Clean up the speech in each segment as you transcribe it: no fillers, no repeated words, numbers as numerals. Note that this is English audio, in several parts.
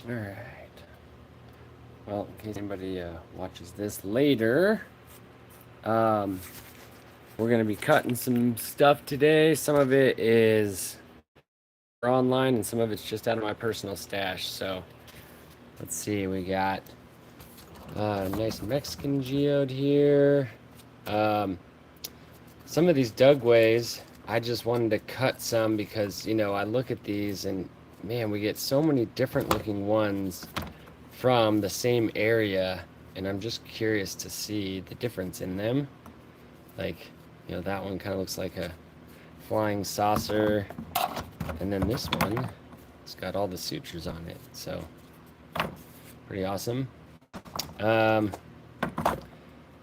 All right. Well, in case anybody watches this later, we're going to be cutting some stuff today. Some of it is online, and some of it's just out of my personal stash. So let's see. We got a nice Mexican geode here. Some of these Dugways, I just wanted to cut some because, I look at these and, man, we get so many different looking ones from the same area, and I'm just curious to see the difference in them. Like, that one kind of looks like a flying saucer, and then this one, it's got all the sutures on it, so pretty awesome.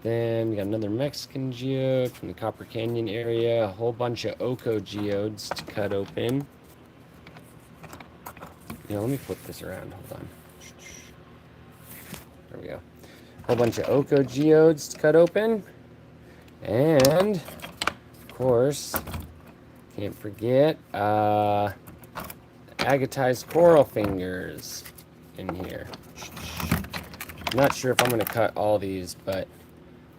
Then we got another Mexican geode from the Copper Canyon area, a whole bunch of Oko geodes to cut open. Let me flip this around, hold on. There we go. A whole bunch of Oko geodes to cut open. And, of course, can't forget, Agatized coral fingers in here. I'm not sure if I'm going to cut all these, but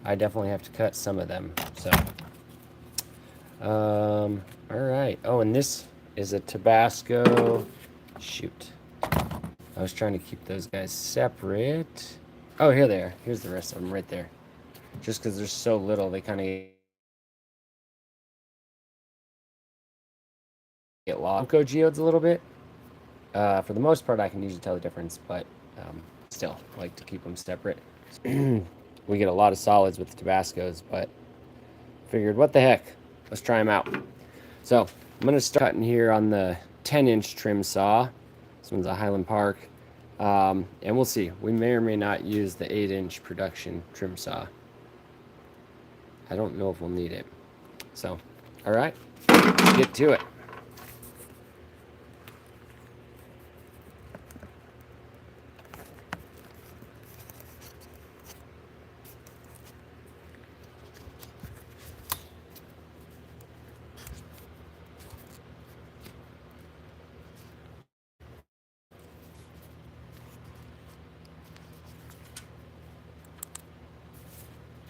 I definitely have to cut some of them. So, all right. Oh, and this is a Tabasco. Shoot. I was trying to keep those guys separate. Oh, here they are. Here's the rest of them right there. Just because there's so little, they kind of get lost. Go geodes a little bit. For the most part, I can usually tell the difference, but still, I like to keep them separate. We get a lot of solids with the Tabascos, but figured, what the heck? Let's try them out. So I'm going to start cutting here on the 10-inch trim saw. This one's a Highland Park. And we'll see. We may or may not use the 8-inch production trim saw. I don't know if we'll need it. So, all right, let's get to it.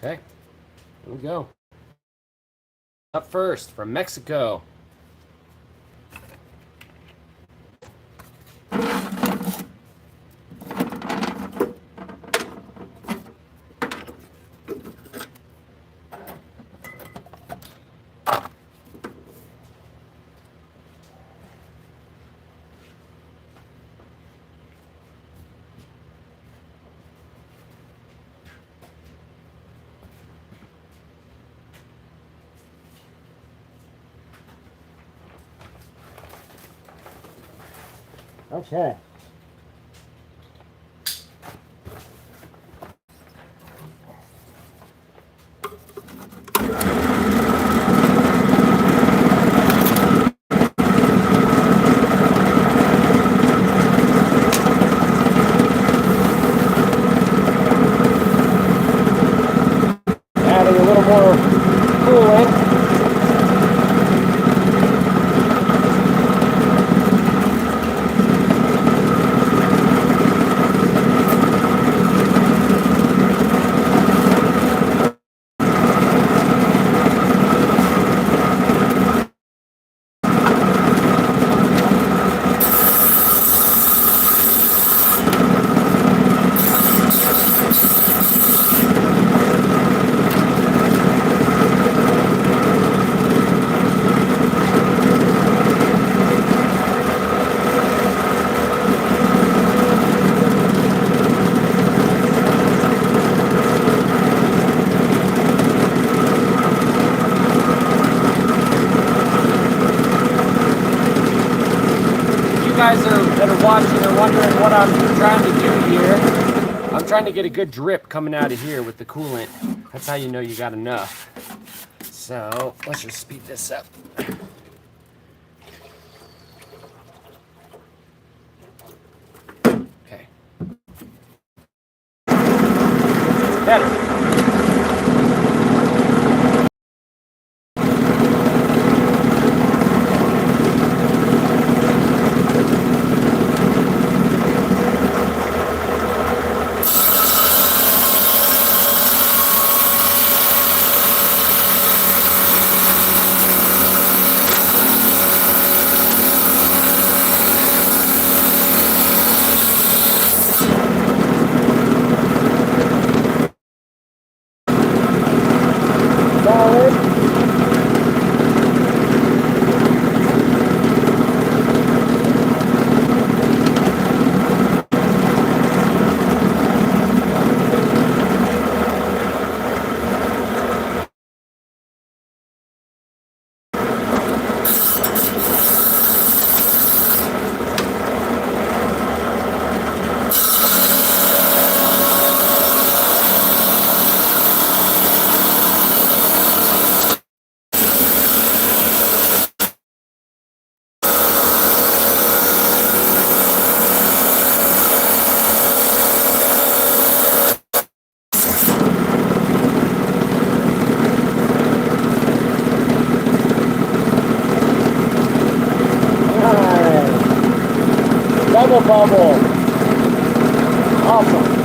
Okay, here we go. Up first, from Mexico. Okay. Adding a little more coolant. That are watching are wondering what I'm trying to do here. I'm trying to get a good drip coming out of here with the coolant. That's how you know you got enough. So let's just speed this up. Okay. Better. Another bubble. Awesome.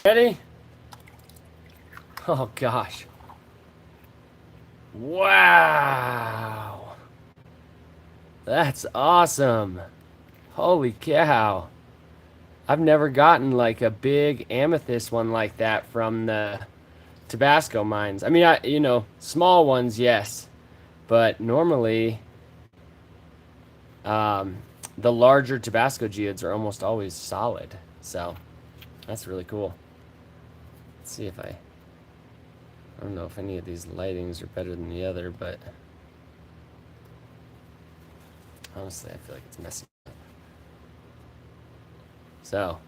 Ready? Oh gosh. Wow. That's awesome. Holy cow. I've never gotten like a big amethyst one like that from the Tabasco mines. I mean, you know, small ones, yes. But normally, the larger Tabasco geodes are almost always solid. So, that's really cool. Let's see if I don't know if any of these lightings are better than the other, but honestly, I feel like it's messy. So,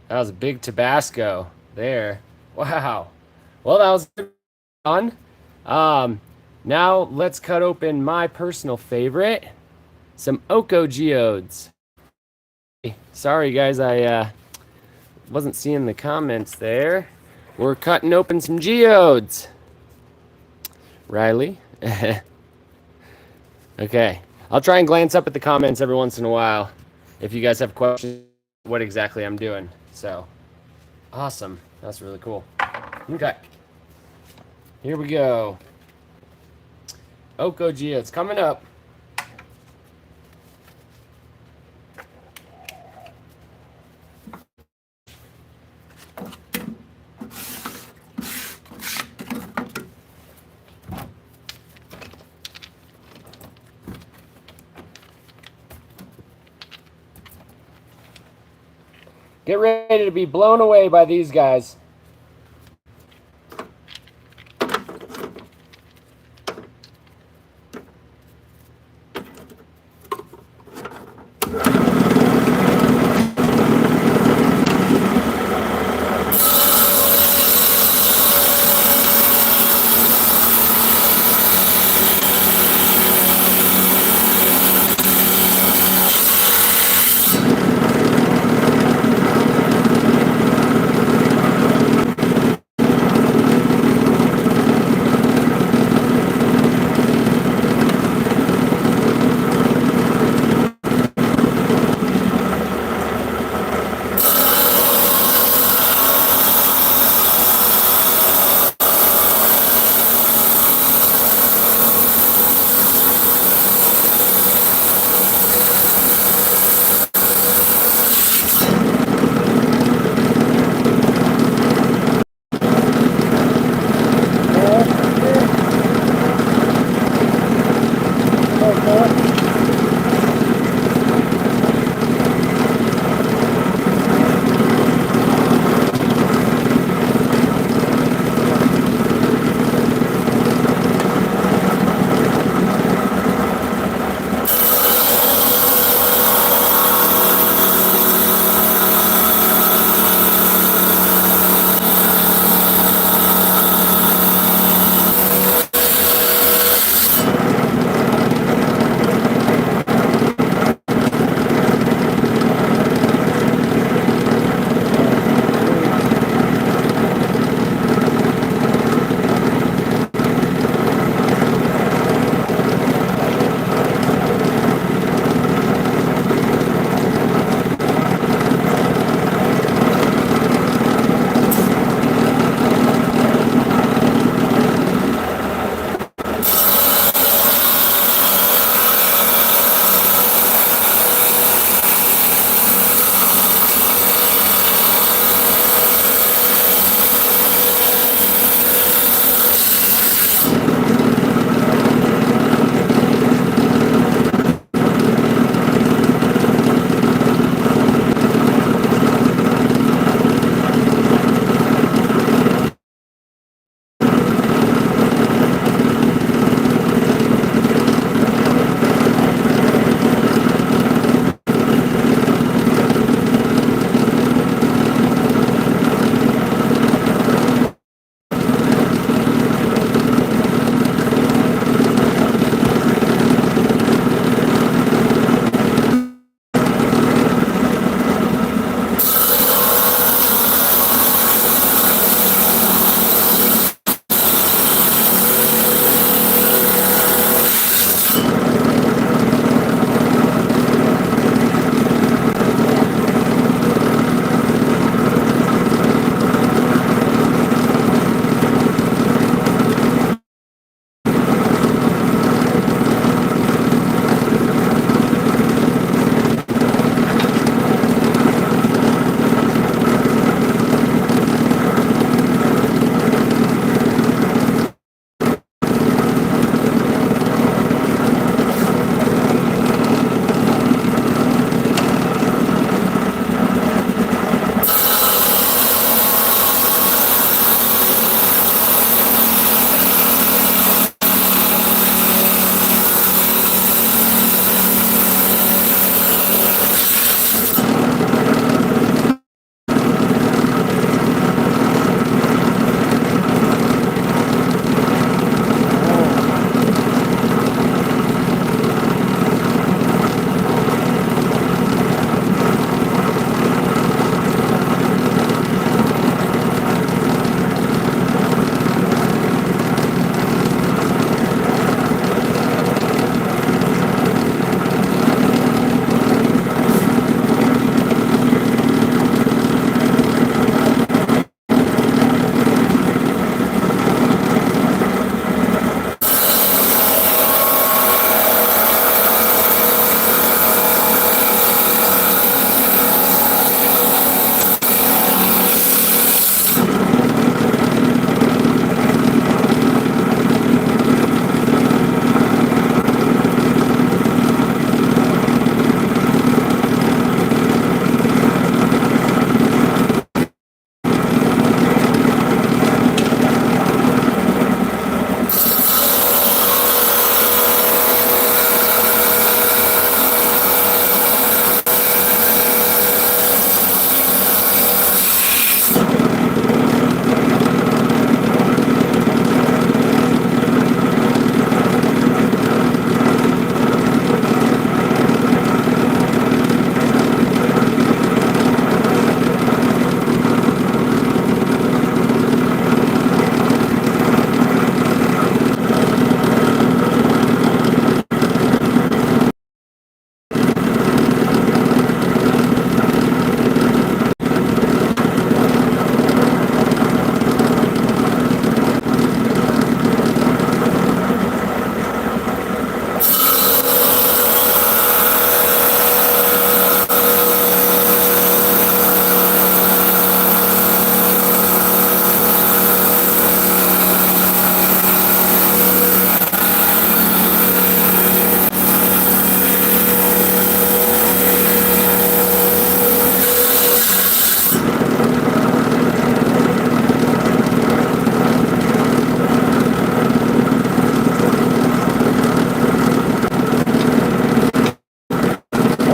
that was a big Tabasco there. Wow. Well, that was fun. Now let's cut open my personal favorite, some Oko Geodes. Sorry, guys, I wasn't seeing the comments there. We're cutting open some geodes. Riley. Okay. I'll try and glance up at the comments every once in a while if you guys have questions what exactly I'm doing. So, awesome. That's really cool. Okay. Here we go. Oko geodes coming up. Get ready to be blown away by these guys.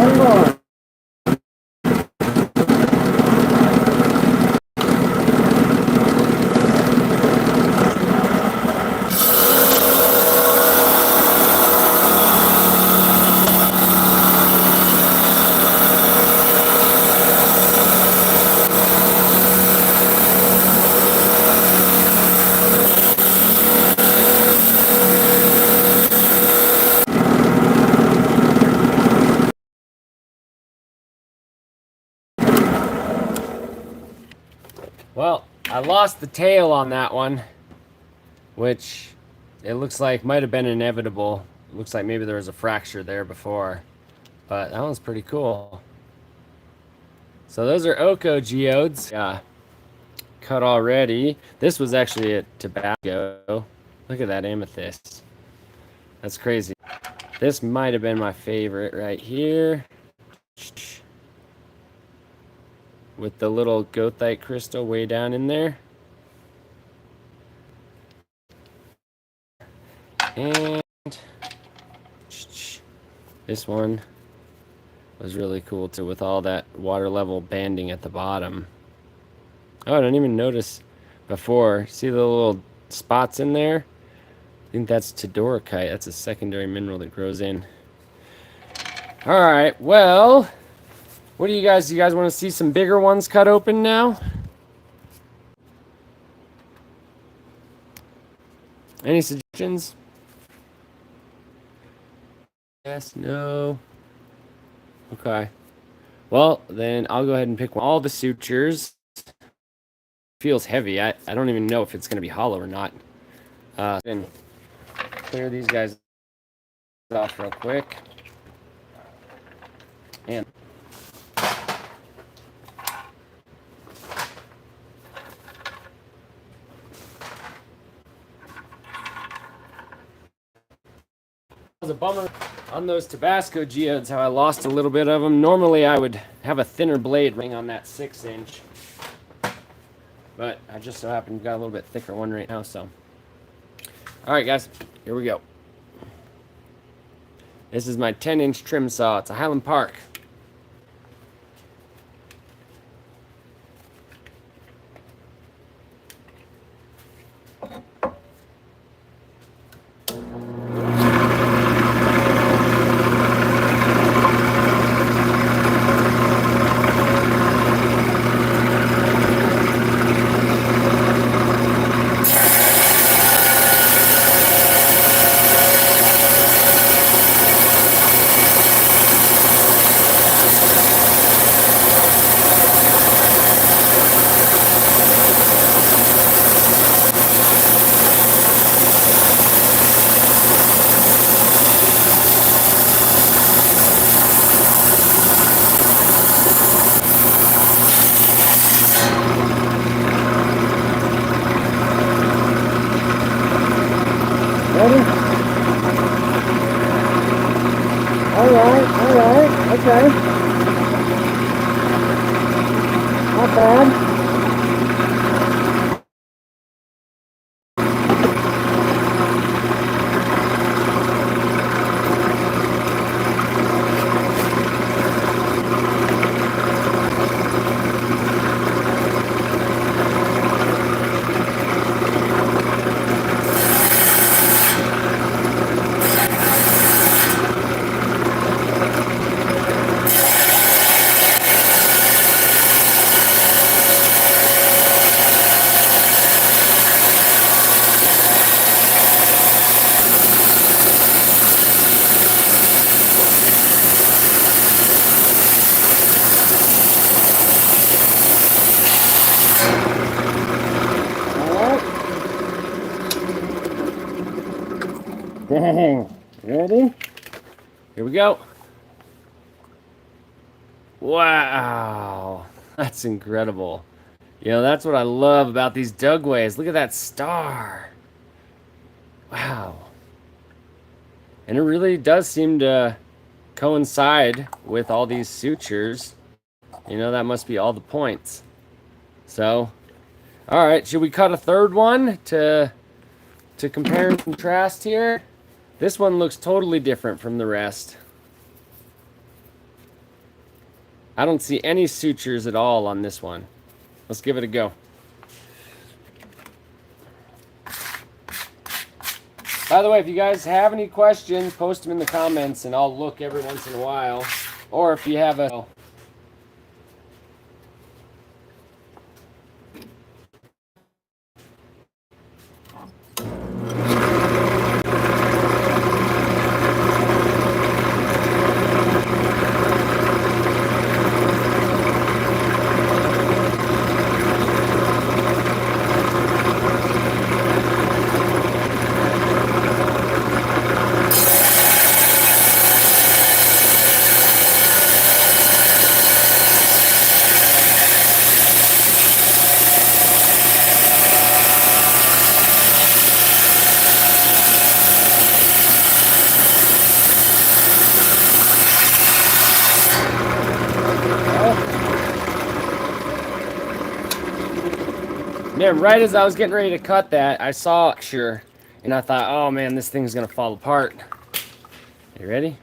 One more. Well, I lost the tail on that one, which it looks like might have been inevitable. It looks like maybe there was a fracture there before, but that one's pretty cool. So those are Oko geodes. Yeah, cut already. This was actually a Tabasco. Look at that amethyst. That's crazy. This might have been my favorite right here. With the little goethite crystal way down in there. And this one was really cool too, with all that water level banding at the bottom. Oh, I didn't even notice before. See the little spots in there? I think that's tadorokite. That's a secondary mineral that grows in. Alright, well, what do you guys want to see some bigger ones cut open now? Any suggestions? Yes, no. Okay. Well, then I'll go ahead and pick one. All the sutures. Feels heavy. I don't even know if it's going to be hollow or not. Then clear these guys off real quick. And it was a bummer on those Tabasco geodes how I lost a little bit of them. Normally I would have a thinner blade ring on that 6-inch. But I just so happen to got a little bit thicker one right now, so. Alright guys, here we go. This is my 10-inch trim saw. It's a Highland Park. Ready? Alright, okay. Not bad. Dang. Ready? Here we go. Wow. That's incredible. You know, that's what I love about these Dugways. Look at that star. Wow. And it really does seem to coincide with all these sutures. You know, that must be all the points. So, all right, should we cut a third one to compare and contrast here? This one looks totally different from the rest. I don't see any sutures at all on this one. Let's give it a go. By the way, if you guys have any questions, post them in the comments and I'll look every once in a while. Or if you have a... Man, right as I was getting ready to cut that, I saw sure, and I thought, oh man, this thing's gonna fall apart. You ready?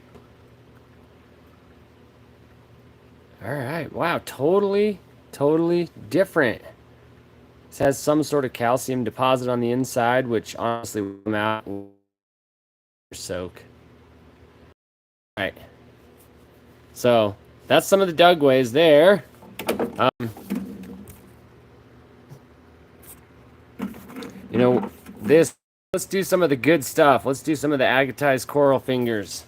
All right, wow, totally different. This has some sort of calcium deposit on the inside, which honestly will come out soak. All right, so that's some of the Dugways there. You know, let's do some of the good stuff. Let's do some of the agatized coral fingers.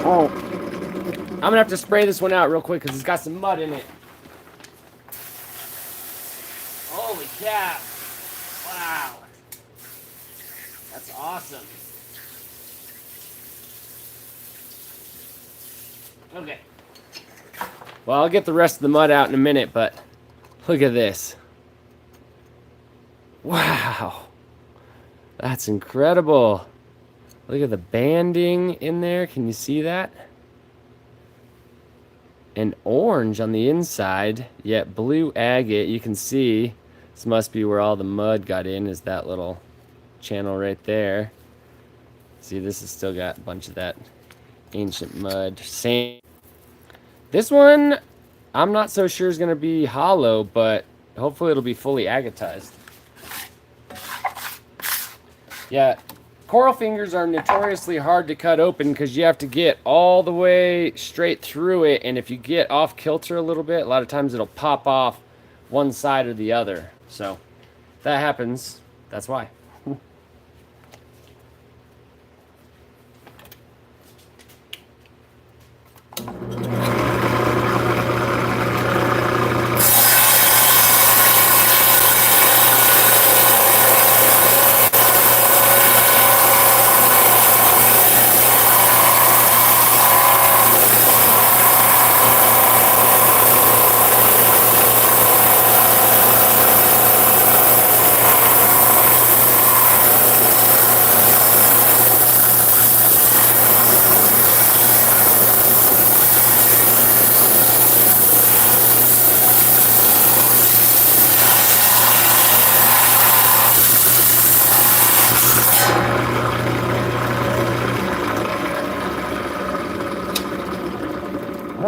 Oh. I'm gonna have to spray this one out real quick because it's got some mud in it. Holy cow. Wow. That's awesome. Okay. Well, I'll get the rest of the mud out in a minute, but look at this. Wow. That's incredible. Look at the banding in there. Can you see that? And orange on the inside, yet blue agate. You can see this must be where all the mud got in, is that little channel right there. See, this has still got a bunch of that ancient mud. Same. This one, I'm not so sure is going to be hollow, but hopefully it'll be fully agatized. Yeah, coral fingers are notoriously hard to cut open because you have to get all the way straight through it, and if you get off kilter a little bit, a lot of times it'll pop off one side or the other. So if that happens, that's why.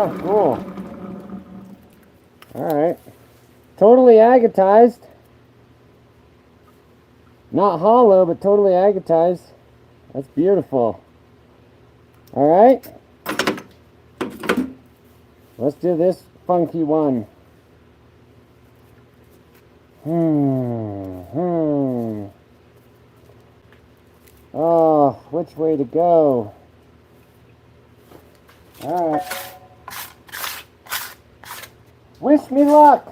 Oh, cool. Alright. Totally agatized. Not hollow, but totally agatized. That's beautiful. Alright. Let's do this funky one. Oh, which way to go? Alright. Wish me luck!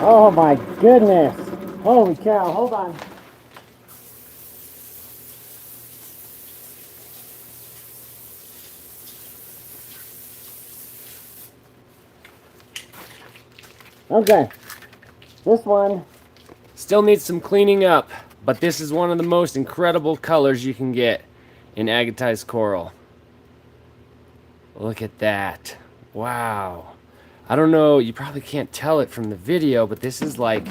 Oh my goodness. Holy cow, hold on. Okay, this one still needs some cleaning up, but this is one of the most incredible colors you can get in agatized coral. Look at that. Wow. I don't know, you probably can't tell it from the video, but this is like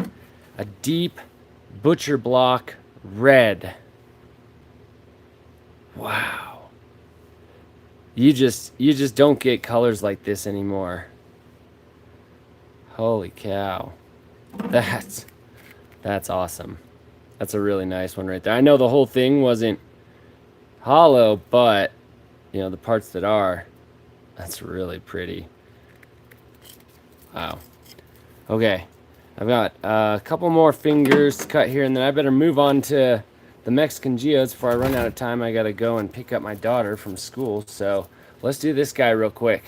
a deep butcher block red. Wow. You just don't get colors like this anymore. Holy cow. That's awesome. That's a really nice one right there. I know the whole thing wasn't hollow, but you know, the parts that are, that's really pretty. Wow. Okay, I've got a couple more fingers to cut here, and then I better move on to the Mexican geodes before I run out of time. I gotta go and pick up my daughter from school, so let's do this guy real quick.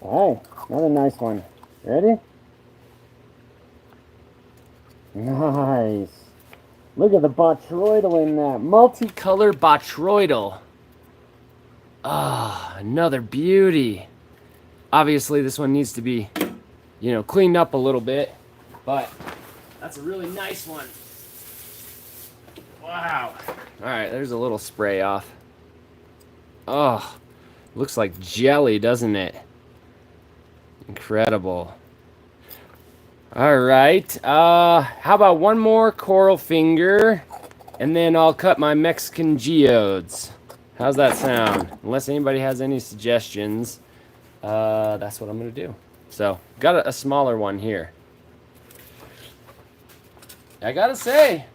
Okay, another nice one. Ready? Nice. Look at the botryoidal in that. Multicolor botryoidal. Ah, another beauty. Obviously, this one needs to be, you know, cleaned up a little bit, but that's a really nice one. Wow. All right, there's a little spray off. Oh, looks like jelly, doesn't it? Incredible. All right. How about one more coral finger? And then I'll cut my Mexican geodes. How's that sound? Unless anybody has any suggestions, that's what I'm gonna do. So, got a smaller one here. I gotta say,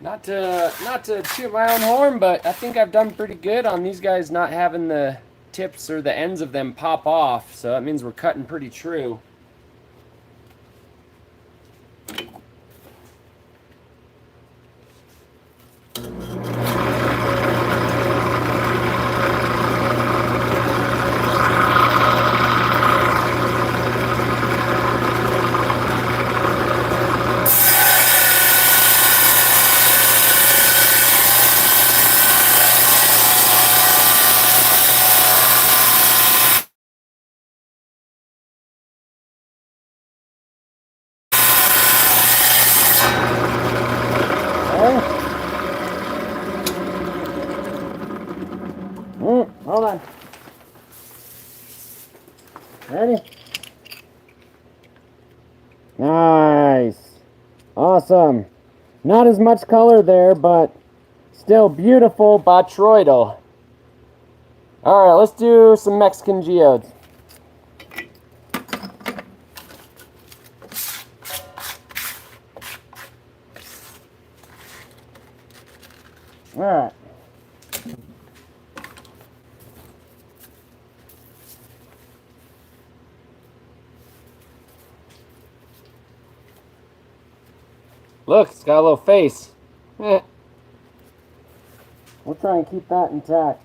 not to toot my own horn, but I think I've done pretty good on these guys not having the tips or the ends of them pop off. So that means we're cutting pretty true. Hold on. Ready? Nice. Awesome. Not as much color there, but still beautiful botroidal. Alright, let's do some Mexican geodes. Alright. Look, it's got a little face. We'll try and keep that intact.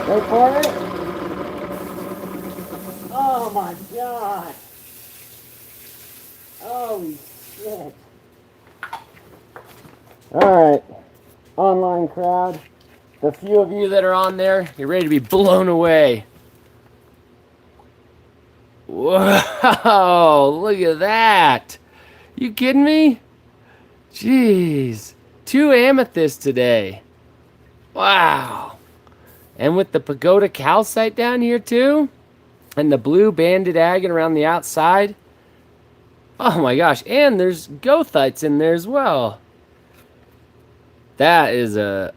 Wait for it. Oh my god. Holy shit. Alright. Online crowd. The few of you that are on there, you're ready to be blown away. Whoa, look at that. You kidding me? Jeez. 2 amethysts today. Wow. And with the pagoda calcite down here too, and the blue banded agate around the outside. Oh my gosh, and there's goethites in there as well. That is a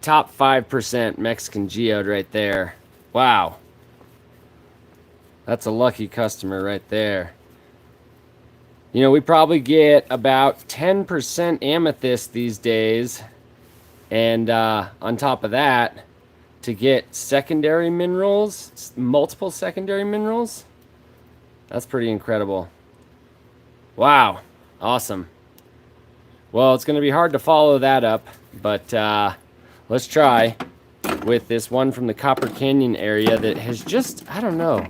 top 5% Mexican geode right there. Wow. That's a lucky customer right there. You know, we probably get about 10% amethyst these days. And on top of that, to get secondary minerals, multiple secondary minerals, that's pretty incredible. Wow, awesome. Well, it's going to be hard to follow that up, but let's try with this one from the Copper Canyon area that has just, I don't know,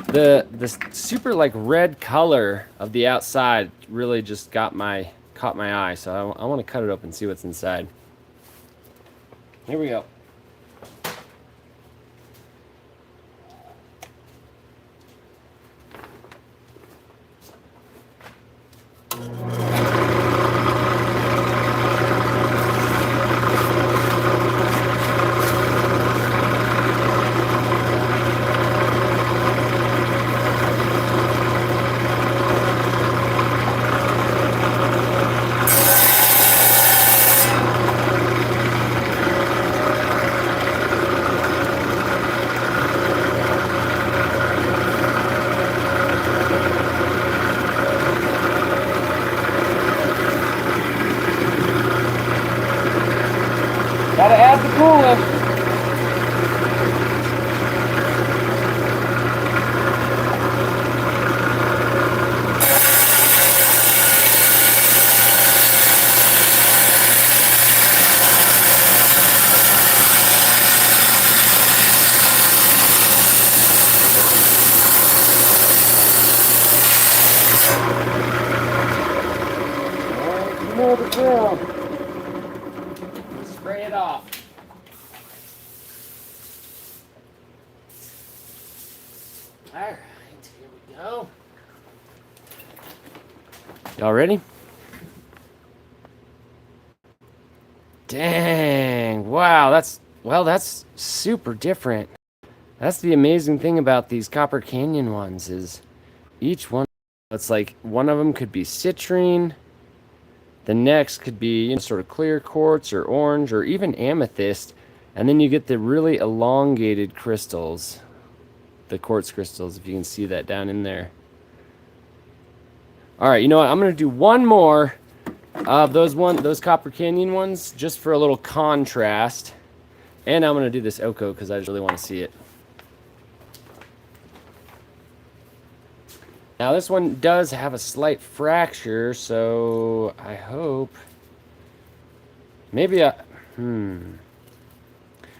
the super like red color of the outside really just caught my eye. So I want to cut it open and see what's inside. Here we go. Well, spray it off. All right, here we go. Y'all ready? Dang, wow, that's super different. That's the amazing thing about these Copper Canyon ones is each one, it's like one of them could be citrine, the next could be, you know, sort of clear quartz or orange or even amethyst, and then you get the really elongated crystals, the quartz crystals, if you can see that down in there. All right, you know what? I'm gonna do one more of those Copper Canyon ones just for a little contrast, and I'm gonna do this Oko because I just really want to see it. Now this one does have a slight fracture, so I hope maybe I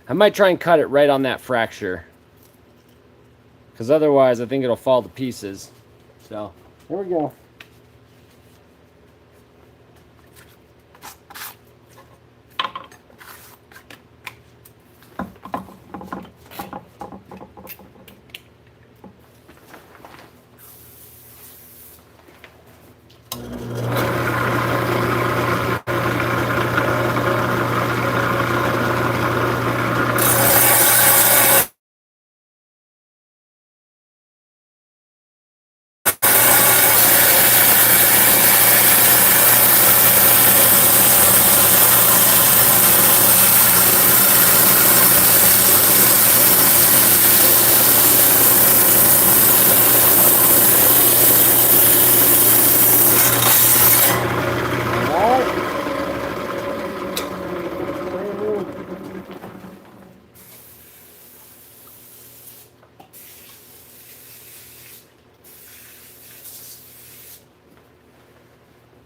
might try and cut it right on that fracture, because otherwise I think it'll fall to pieces. So here we go.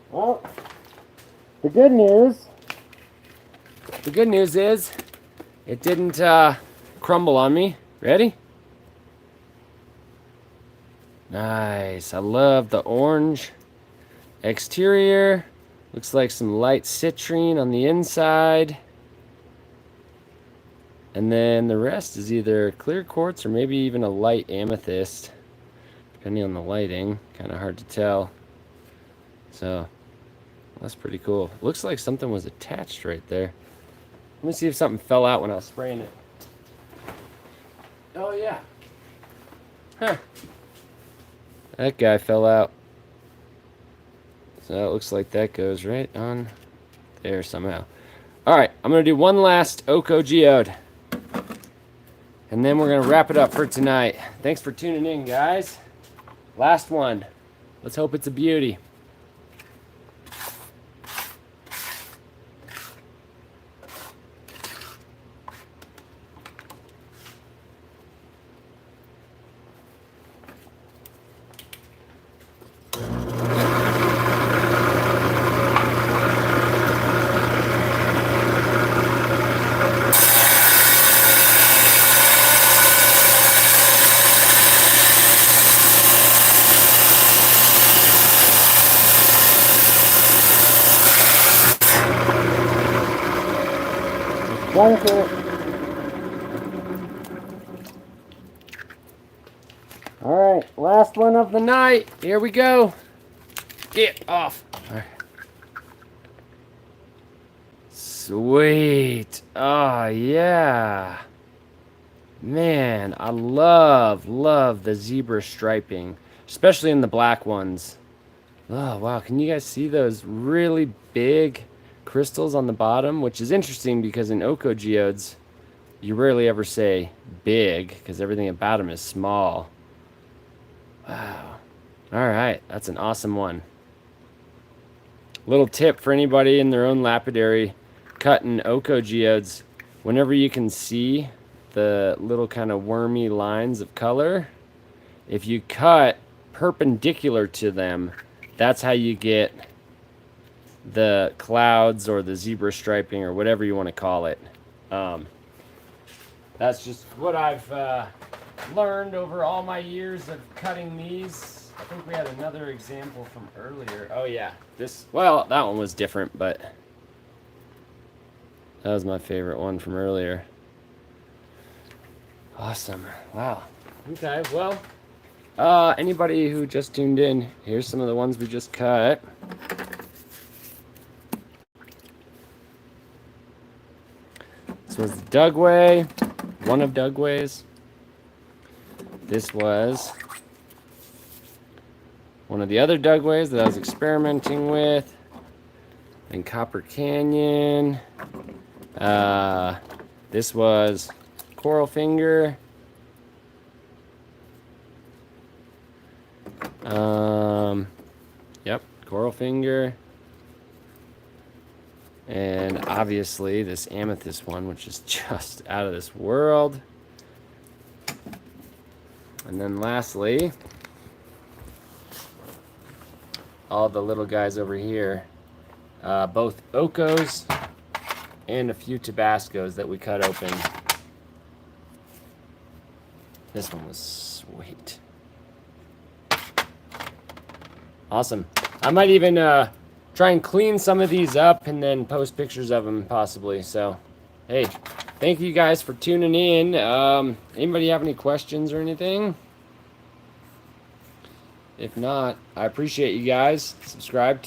Well, the good news is it didn't crumble on me. Ready? Nice. I love the orange exterior. Looks like some light citrine on the inside. And then the rest is either clear quartz or maybe even a light amethyst, depending on the lighting. Kind of hard to tell. So that's pretty cool. Looks like something was attached right there. Let me see if something fell out when I was spraying it. Oh yeah. Huh. That guy fell out. So it looks like that goes right on there somehow. Alright, I'm going to do one last Oko Geode. And then we're going to wrap it up for tonight. Thanks for tuning in, guys. Last one. Let's hope it's a beauty. Alright, last one of the night. Here we go. Get off. Right. Sweet. Oh, yeah. Man, I love the zebra striping, especially in the black ones. Oh, wow. Can you guys see those really big crystals on the bottom? Which is interesting because in Oko Geodes, you rarely ever say big because everything about them is small. Wow. All right. That's an awesome one. Little tip for anybody in their own lapidary cutting Oko Geodes. Whenever you can see the little kind of wormy lines of color, if you cut perpendicular to them, that's how you get the clouds or the zebra striping or whatever you want to call it. That's just what I've learned over all my years of cutting these I think we had another example from earlier. Oh yeah, well, that one was different, but that was my favorite one from earlier. Awesome. Wow. Okay, well, anybody who just tuned in, here's some of the ones we just cut. This was the Dugway, one of Dugway's. This was one of the other Dugways that I was experimenting with. In Copper Canyon. This was Coral Finger. Yep, Coral Finger. And obviously this amethyst one, which is just out of this world. And then lastly, all the little guys over here. Both Ocos and a few Tabascos that we cut open. This one was sweet. Awesome. I might even try and clean some of these up and then post pictures of them possibly. So, hey, thank you guys for tuning in. Anybody have any questions or anything? If not, I appreciate you guys. Subscribe to